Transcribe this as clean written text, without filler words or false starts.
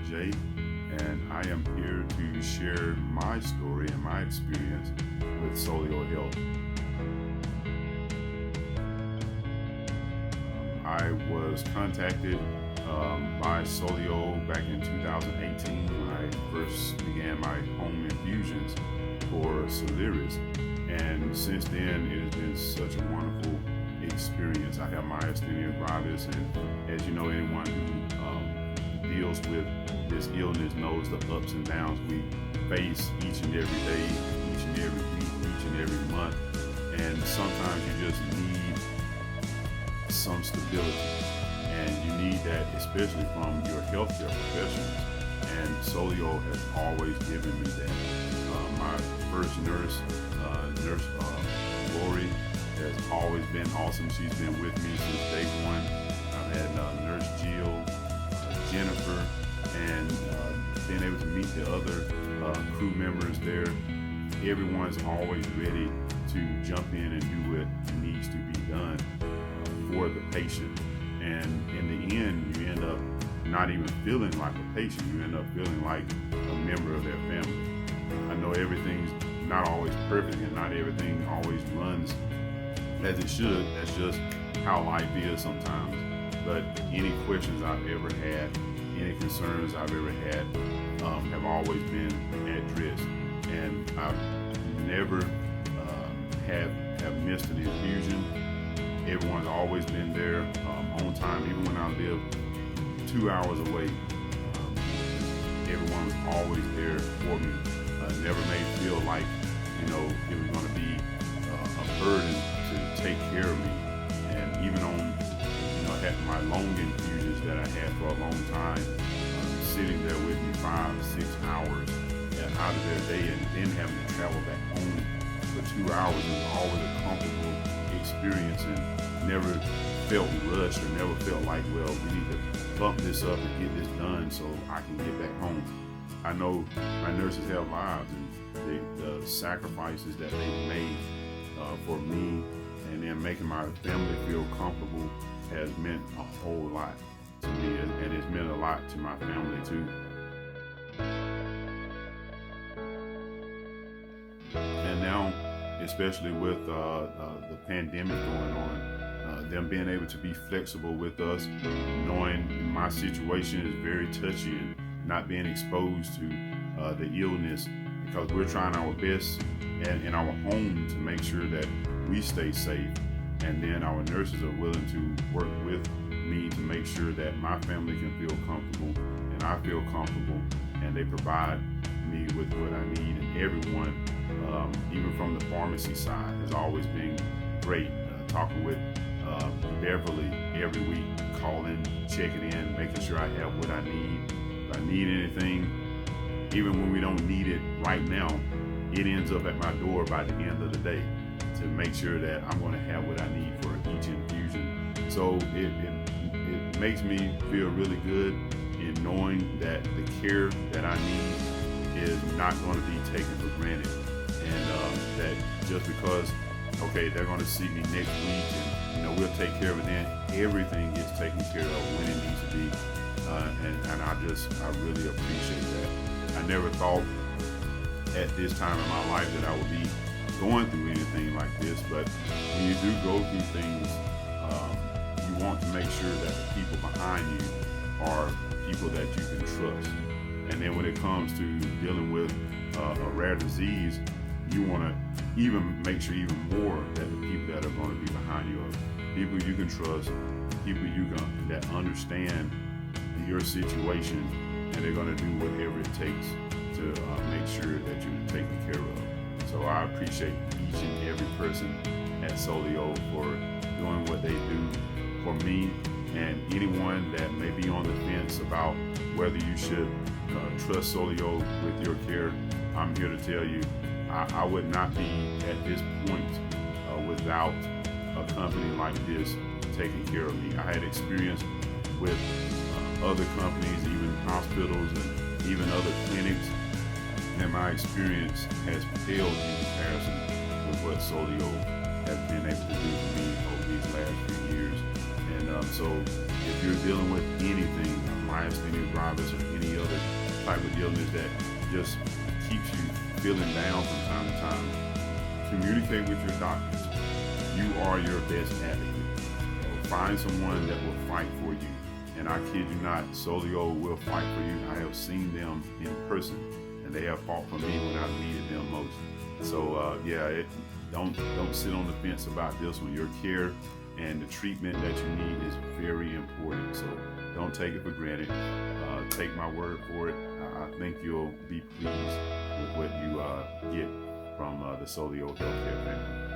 TJ, and I am here to share my story and my experience with Soleo Health. I was contacted by Soleo back in 2018 when I first began my home infusions for Soleo, and since then it has been such a wonderful experience. I have myasthenia gravis, and as you know, anyone who deals with this illness knows the ups and downs we face each and every day, each and every week, each and every month, and sometimes you just need some stability, and you need that especially from your healthcare professionals, and Soleo has always given me that. My first nurse, Lori, has always been awesome. She's been with me since day one. I've had Nurse Jill, Jennifer, and being able to meet the other crew members there. Everyone's always ready to jump in and do what needs to be done for the patient. And in the end, you end up not even feeling like a patient. You end up feeling like a member of their family. I know everything's not always perfect and not everything always runs as it should. That's just how life is sometimes. But any questions I've ever had, any concerns I've ever had, have always been addressed. And I've never have missed an infusion. Everyone's always been there on time, even when I lived 2 hours away. Everyone was always there for me. Never made feel like, it was going to be a burden to take care of me. And even on, had my long infusions that I had for a long time, sitting there with me 5-6 hours out of their day, and then having to travel back home for 2 hours is always a comfortable experience, and never felt rushed or never felt like, well, we need to bump this up and get this done so I can get back home. I know my nurses have lives, and the sacrifices that they've made for me, and then making my family feel comfortable, has meant a whole lot to me, and it's meant a lot to my family too. And now, especially with the pandemic going on, them being able to be flexible with us, knowing my situation is very touchy, and not being exposed to the illness, because we're trying our best in our home to make sure that we stay safe. And then our nurses are willing to work with me to make sure that my family can feel comfortable and I feel comfortable, and they provide me with what I need. And everyone, even from the pharmacy side, has always been great. Talking with Beverly every week, calling, checking in, making sure I have what I need. If I need anything, even when we don't need it right now, it ends up at my door by the end of the day to make sure that I'm going to have what I need for each infusion. So it makes me feel really good in knowing that the care that I need is not going to be taken for granted, and that just because, okay, they're going to see me next week and we'll take care of it then, everything gets taken care of when it needs to be. And I really appreciate that. I never thought at this time in my life that I would be going through anything like this, but when you do go through things, you want to make sure that the people behind you are people that you can trust. And then when it comes to dealing with a rare disease, you want to even make sure even more that the people that are going to be behind you are people you can trust, people that understand your situation, and they're going to do whatever it takes to make sure that you're taken care of. So I appreciate each and every person at Soleo for doing what they do for me, and anyone that may be on the fence about whether you should trust Soleo with your care. I'm here to tell you, I would not be at this point without a company like this taking care of me. I had experience with other companies, even hospitals and even other clinics, and my experience has paled in comparison with what Soleo has been able to do for me over these last few years. And so if you're dealing with anything myasthenia gravis or any other type of illness that just keeps you feeling down from time to time, communicate with your doctors. You are your best advocate. Find someone that will fight for you. And I kid you not, Soleo will fight for you. I have seen them in person, and they have fought for me when I needed them most. So don't sit on the fence about this one. Your care and the treatment that you need is very important. So don't take it for granted. Take my word for it. I think you'll be pleased with what you get from the Soleo Healthcare family.